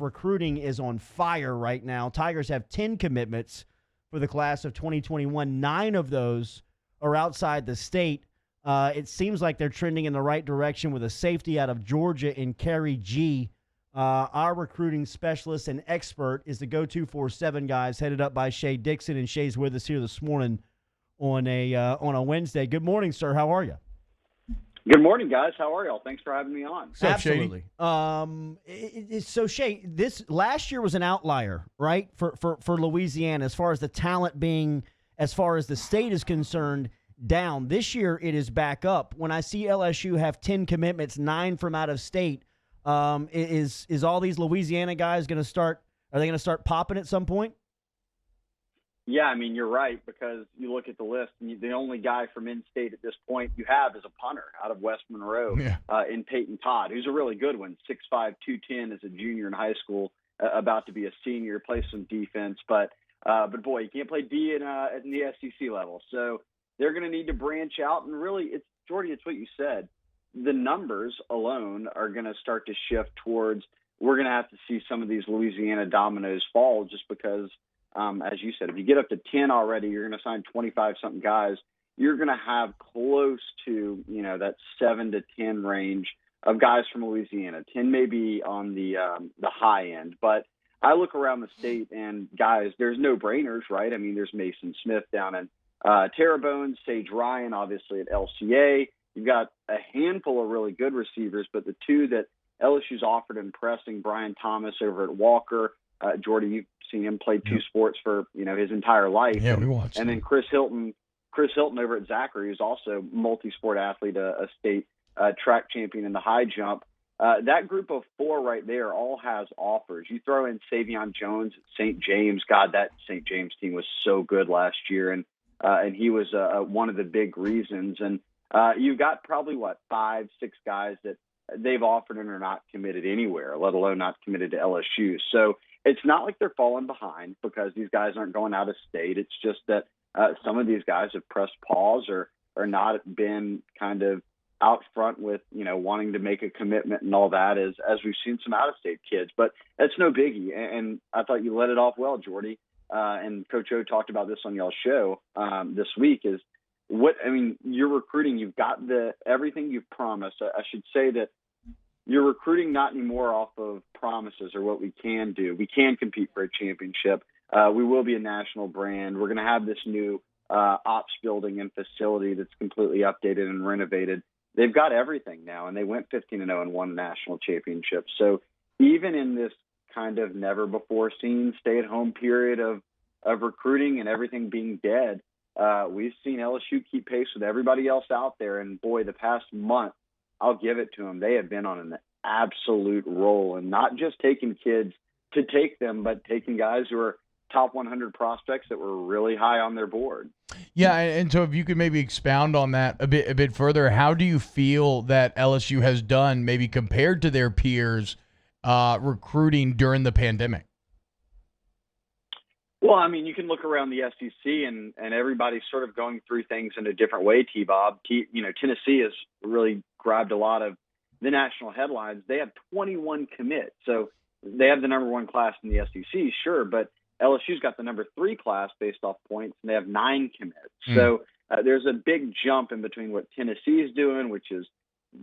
recruiting is on fire right now. Tigers have 10 commitments for the class of 2021. 9 of those are outside the state. It seems like they're trending in the right direction with a safety out of Georgia in Kerry G. Our recruiting specialist and expert is the Go247 guys, headed up by Shea Dixon, and Shea's with us here this morning on a Wednesday. Good morning, sir. How are you? Good morning, guys. How are y'all? Thanks for having me on. Absolutely. So, Shea, this last year was an outlier, right, for Louisiana as far as the talent being, as far as the state is concerned, down. This year it is back up. When I see LSU have 10 commitments, 9 from out of state, is all these Louisiana guys going to start? Are they going to start popping at some point? Yeah, I mean, you're right, because you look at the list, and the only guy from in-state at this point you have is a punter out of West Monroe in Peyton Todd, who's a really good one, 6'5", 210 as a junior in high school, about to be a senior, play some defense. But boy, you can't play D in the SEC level. So they're going to need to branch out. And really, Jordy, it's what you said. The numbers alone are going to start to shift towards we're going to have to see some of these Louisiana dominoes fall just because – as you said, if you get up to 10 already, you're going to sign 25-something guys. You're going to have close to, that 7 to 10 range of guys from Louisiana. 10 may be on the high end. But I look around the state and, guys, there's no-brainers, right? I mean, there's Mason Smith down in Terrebonne, Sage Ryan, obviously, at LCA. You've got a handful of really good receivers, but the two that LSU's offered impressing, Brian Thomas over at Walker. Jordy, you've seen him play 2 sports for his entire life. Yeah, we watched. And then Chris Hilton over at Zachary, who's also multi-sport athlete, a state track champion in the high jump. That group of 4 right there all has offers. You throw in Savion Jones at St. James. God, that St. James team was so good last year, and he was one of the big reasons. And you've got probably 5, 6 guys that they've offered and are not committed anywhere, let alone not committed to LSU. So it's not like they're falling behind because these guys aren't going out of state. It's just that some of these guys have pressed pause or not been kind of out front with, wanting to make a commitment and all that, as we've seen some out-of-state kids. But that's no biggie. And I thought you let it off well, Jordy. And Coach O talked about this on y'all's show this week is you're recruiting. You've got everything you've promised. I should say that you're recruiting not anymore off of promises or what we can do. We can compete for a championship. We will be a national brand. We're going to have this new ops building and facility that's completely updated and renovated. They've got everything now, and they went 15-0 and won a national championship. So even in this kind of never-before-seen stay-at-home period of recruiting and everything being dead, we've seen LSU keep pace with everybody else out there. And, boy, the past month, I'll give it to them. They have been on an absolute roll, and not just taking kids to take them, but taking guys who are top 100 prospects that were really high on their board. Yeah, and so if you could maybe expound on that a bit further, how do you feel that LSU has done maybe compared to their peers recruiting during the pandemic? Well, I mean, you can look around the SEC and everybody's sort of going through things in a different way, T-Bob. Tennessee has really grabbed a lot of the national headlines. They have 21 commits. So they have the number 1 class in the SEC, sure, but LSU's got the number 3 class based off points, and they have 9 commits. So there's a big jump in between what Tennessee is doing, which is,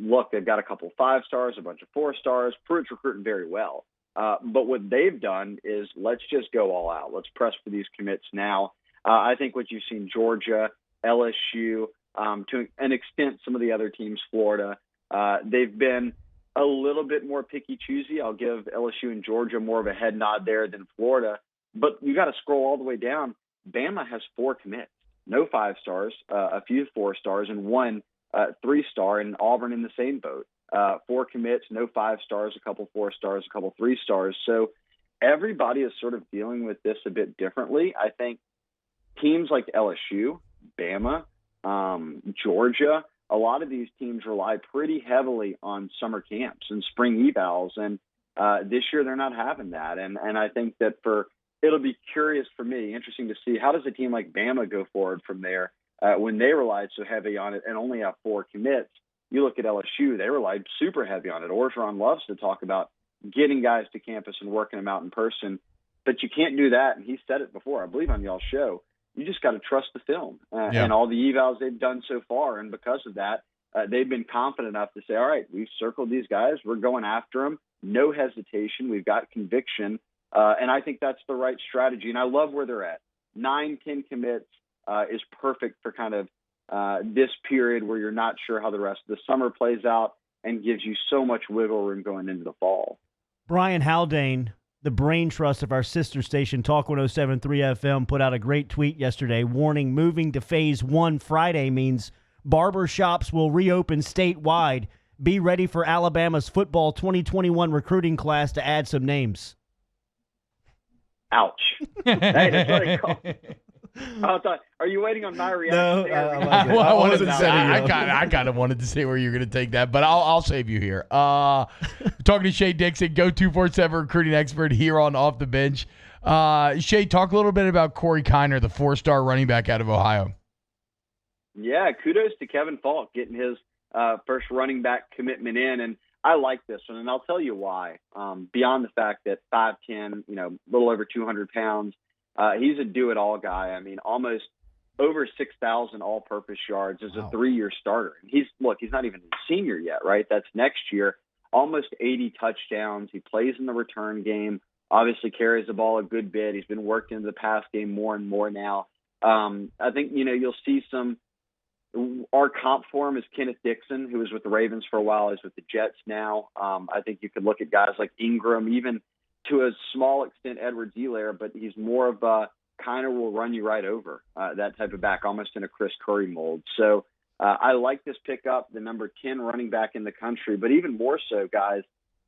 look, they've got a couple 5-stars, a bunch of 4-stars. Pruitt's recruiting very well. But what they've done is let's just go all out. Let's press for these commits now. I think what you've seen Georgia, LSU, to an extent some of the other teams, Florida, they've been a little bit more picky-choosy. I'll give LSU and Georgia more of a head nod there than Florida. But you got to scroll all the way down. Bama has 4 commits, no 5-stars, a few 4-stars, and 1 3-star, and Auburn in the same boat. 4 commits, no 5-stars, a couple 4-stars, a couple 3-stars. So everybody is sort of dealing with this a bit differently. I think teams like LSU, Bama, Georgia, a lot of these teams rely pretty heavily on summer camps and spring evals. And this year they're not having that. And I think that it'll be curious for me, interesting to see how does a team like Bama go forward from there when they relied so heavy on it and only have 4 commits. You look at LSU, they relied super heavy on it. Orgeron loves to talk about getting guys to campus and working them out in person. But you can't do that. And he said it before, I believe, on y'all's show. You just got to trust the film and all the evals they've done so far. And because of that, they've been confident enough to say, all right, we've circled these guys. We're going after them. No hesitation. We've got conviction. And I think that's the right strategy. And I love where they're at. 9-10 commits is perfect for kind of this period where you're not sure how the rest of the summer plays out and gives you so much wiggle room going into the fall. Brian Haldane, the brain trust of our sister station, Talk 107.3 FM, put out a great tweet yesterday warning moving to Phase 1 Friday means barber shops will reopen statewide. Be ready for Alabama's football 2021 recruiting class to add some names. Ouch. Hey, that's what I call it. Are you waiting on my reaction? No, I kind of wanted to say where you're going to take that, but I'll save you here. Talking to Shea Dixon, Go 247 recruiting expert here on Off the Bench. Shea, talk a little bit about Corey Kiner, the 4-star running back out of Ohio. Yeah, kudos to Kevin Falk getting his first running back commitment in, and I like this one, and I'll tell you why. Beyond the fact that 5'10", a little over 200 pounds, he's a do-it-all guy. I mean, almost over 6,000 all-purpose yards as a 3-year starter. And he's not even a senior yet, right? That's next year. Almost 80 touchdowns. He plays in the return game. Obviously carries the ball a good bit. He's been working in the pass game more and more now. I think, you'll see some – our comp for him is Kenneth Dixon, who was with the Ravens for a while. He's with the Jets now. I think you could look at guys like Ingram, even to a small extent Edwards-Helaire, but he's more of a kind of will run you right over, that type of back, almost in a Chris Curry mold. So I like this pickup, the number 10 running back in the country. But even more so, guys,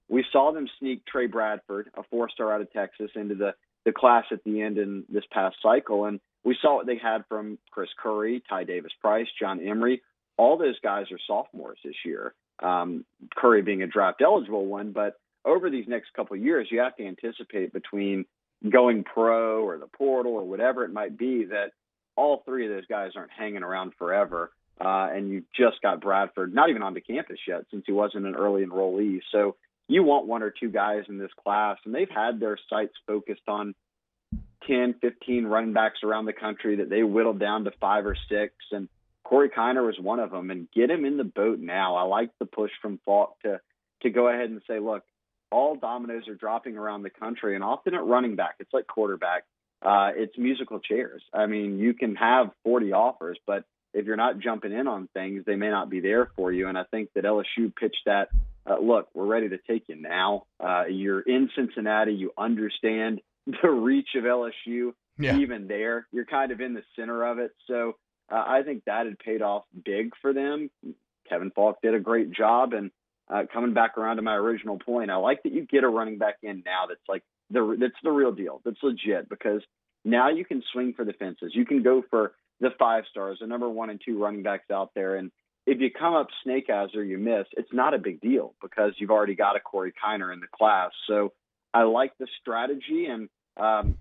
we saw them sneak Trey Bradford, a 4-star out of Texas, into the class at the end in this past cycle. And we saw what they had from Chris Curry, Ty Davis-Price, John Emery. All those guys are sophomores this year, Curry being a draft-eligible one. But over these next couple of years, you have to anticipate between going pro or the portal or whatever it might be that all three of those guys aren't hanging around forever. And you just got Bradford, not even onto campus yet since he wasn't an early enrollee. So you want one or two guys in this class, and they've had their sights focused on 10, 15 running backs around the country that they whittled down to 5 or 6. And Corey Kiner was one of them, and get him in the boat now. I like the push from Falk to go ahead and say, look, all dominoes are dropping around the country, and often at running back, it's like quarterback. It's musical chairs. I mean, you can have 40 offers, but if you're not jumping in on things, they may not be there for you. And I think that LSU pitched that, look, we're ready to take you now. You're in Cincinnati. You understand the reach of LSU. Yeah. Even there, you're kind of in the center of it. So I think that had paid off big for them. Kevin Falk did a great job. And coming back around to my original point, I like that you get a running back in now that's like that's the real deal. That's legit, because now you can swing for the fences. You can go for the 5 stars, the number 1 and 2 running backs out there. And if you come up snake eyes or you miss, it's not a big deal because you've already got a Corey Kiner in the class. So I like the strategy. And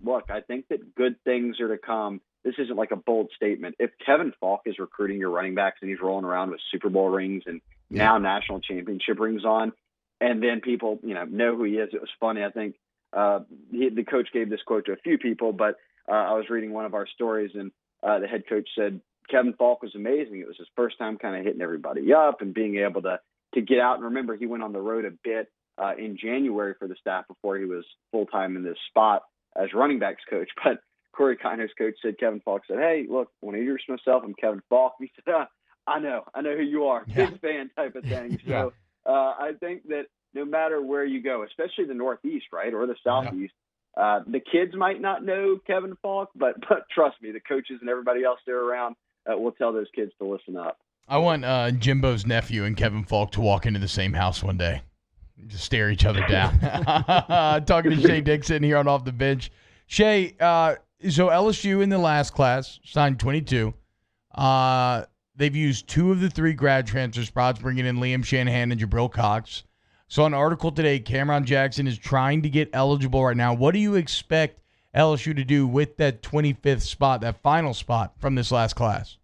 look, I think that good things are to come. This isn't like a bold statement. If Kevin Falk is recruiting your running backs and he's rolling around with Super Bowl rings and now national championship rings on, and then people, know who he is. It was funny. I think the coach gave this quote to a few people, but I was reading one of our stories, and the head coach said Kevin Falk was amazing. It was his first time kind of hitting everybody up and being able to get out. And remember, he went on the road a bit in January for the staff before he was full-time in this spot as running backs coach. But Corey Kiner's coach said, Kevin Falk said, hey, look, when I introduced myself, I'm Kevin Falk. He said, I know who you are. Yeah. Big fan type of thing. Yeah. So I think that no matter where you go, especially the Northeast, right, or the Southeast, the kids might not know Kevin Falk, but trust me, the coaches and everybody else there around will tell those kids to listen up. I want Jimbo's nephew and Kevin Falk to walk into the same house one day. Just stare each other down. Talking to Shea Dixon here on Off the Bench. Shea, so LSU in the last class signed 22. They've used 2 of the 3 grad transfer spots, bringing in Liam Shanahan and Jabril Cox. So an article today, Cameron Jackson is trying to get eligible right now. What do you expect LSU to do with that 25th spot, that final spot from this last class?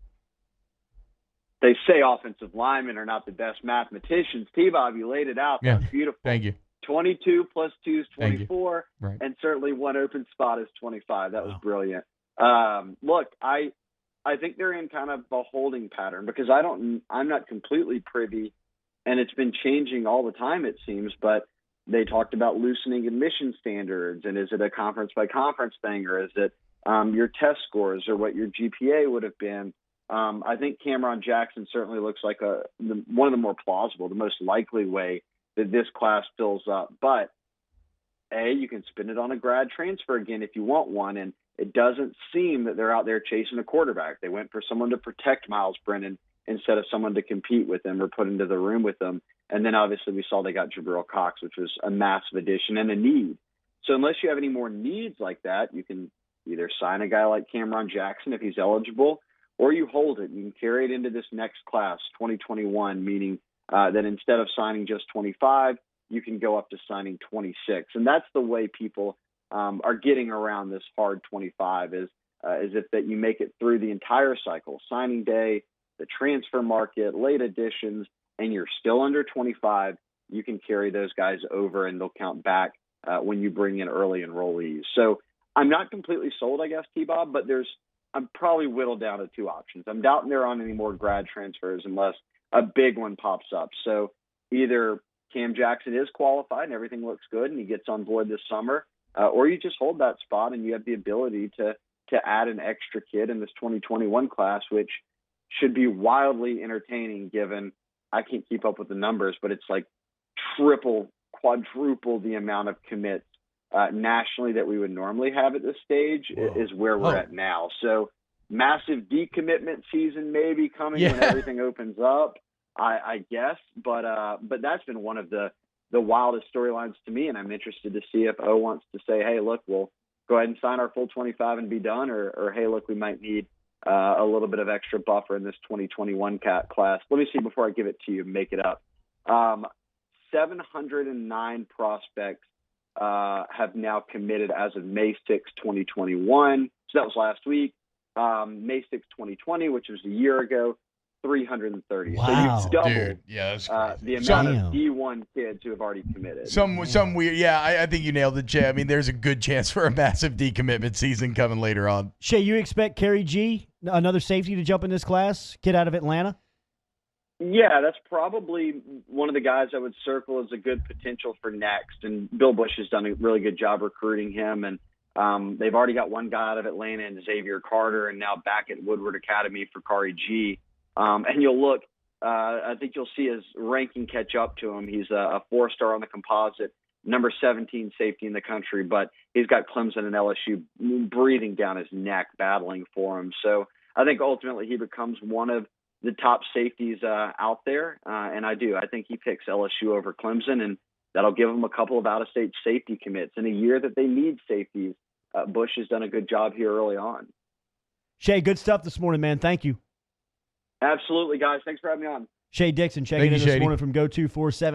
They say offensive linemen are not the best mathematicians. T-Bob, you laid it out. Yeah. That's beautiful. Thank you. 22 plus 2 is Thank you. 24, Right. and certainly one open spot is 25. That was Wow. brilliant. Look, I think they're in kind of a holding pattern because I'm not completely privy, and it's been changing all the time, it seems, but they talked about loosening admission standards, and is it a conference by conference thing, or is it your test scores or what your GPA would have been? I think Cameron Jackson certainly looks like one of the more plausible, the most likely way that this class fills up. But you can spend it on a grad transfer again if you want one, and it doesn't seem that they're out there chasing a quarterback. They went for someone to protect Miles Brennan instead of someone to compete with him or put into the room with them. And then obviously we saw they got Jabril Cox, which was a massive addition and a need. So unless you have any more needs like that, you can either sign a guy like Cameron Jackson if he's eligible, or you hold it and you can carry it into this next class, 2021, meaning that instead of signing just 25, you can go up to signing 26. And that's the way people are getting around this hard 25 is if that you make it through the entire cycle, signing day, the transfer market, late additions, and you're still under 25, you can carry those guys over and they'll count back when you bring in early enrollees. So I'm not completely sold, I guess, T-Bob, but I'm probably whittled down to two options. I'm doubting there aren't any more grad transfers unless a big one pops up. So either Cam Jackson is qualified and everything looks good and he gets on board this summer, or you just hold that spot and you have the ability to add an extra kid in this 2021 class, which should be wildly entertaining given I can't keep up with the numbers, but it's like triple, quadruple the amount of commits nationally that we would normally have at this stage. Whoa. Is where we're at now. So massive decommitment season maybe coming when everything opens up, I guess. But that's been one of the wildest storylines to me, and I'm interested to see if O wants to say, hey, look, we'll go ahead and sign our full 25 and be done, or hey, look, we might need a little bit of extra buffer in this 2021 class. Let me see before I give it to you, make it up. 709 prospects have now committed as of May 6, 2021. So that was last week. May 6, 2020, which was a year ago, 330. Wow. So you've doubled Dude, yeah, that's crazy. the amount Damn. of D1 kids who have already committed. Some weird. Yeah, I think you nailed it, Jay. I mean, there's a good chance for a massive decommitment season coming later on. Shea, you expect Kerry G, another safety, to jump in this class? Kid out of Atlanta? Yeah, that's probably one of the guys I would circle as a good potential for next. And Bill Bush has done a really good job recruiting him. And they've already got one guy out of Atlanta and Xavier Carter, and now back at Woodward Academy for Kari G. And you'll look, I think you'll see his ranking catch up to him. He's a 4-star on the composite, number 17 safety in the country, but he's got Clemson and LSU breathing down his neck, battling for him. So I think ultimately he becomes one of the top safeties out there. And I think he picks LSU over Clemson, and that'll give him a couple of out-of-state safety commits. In a year that they need safeties, Bush has done a good job here early on. Shea, good stuff this morning, man. Thank you. Absolutely, guys. Thanks for having me on. Shea Dixon checking Thank in you, this Shady. morning from Go 247.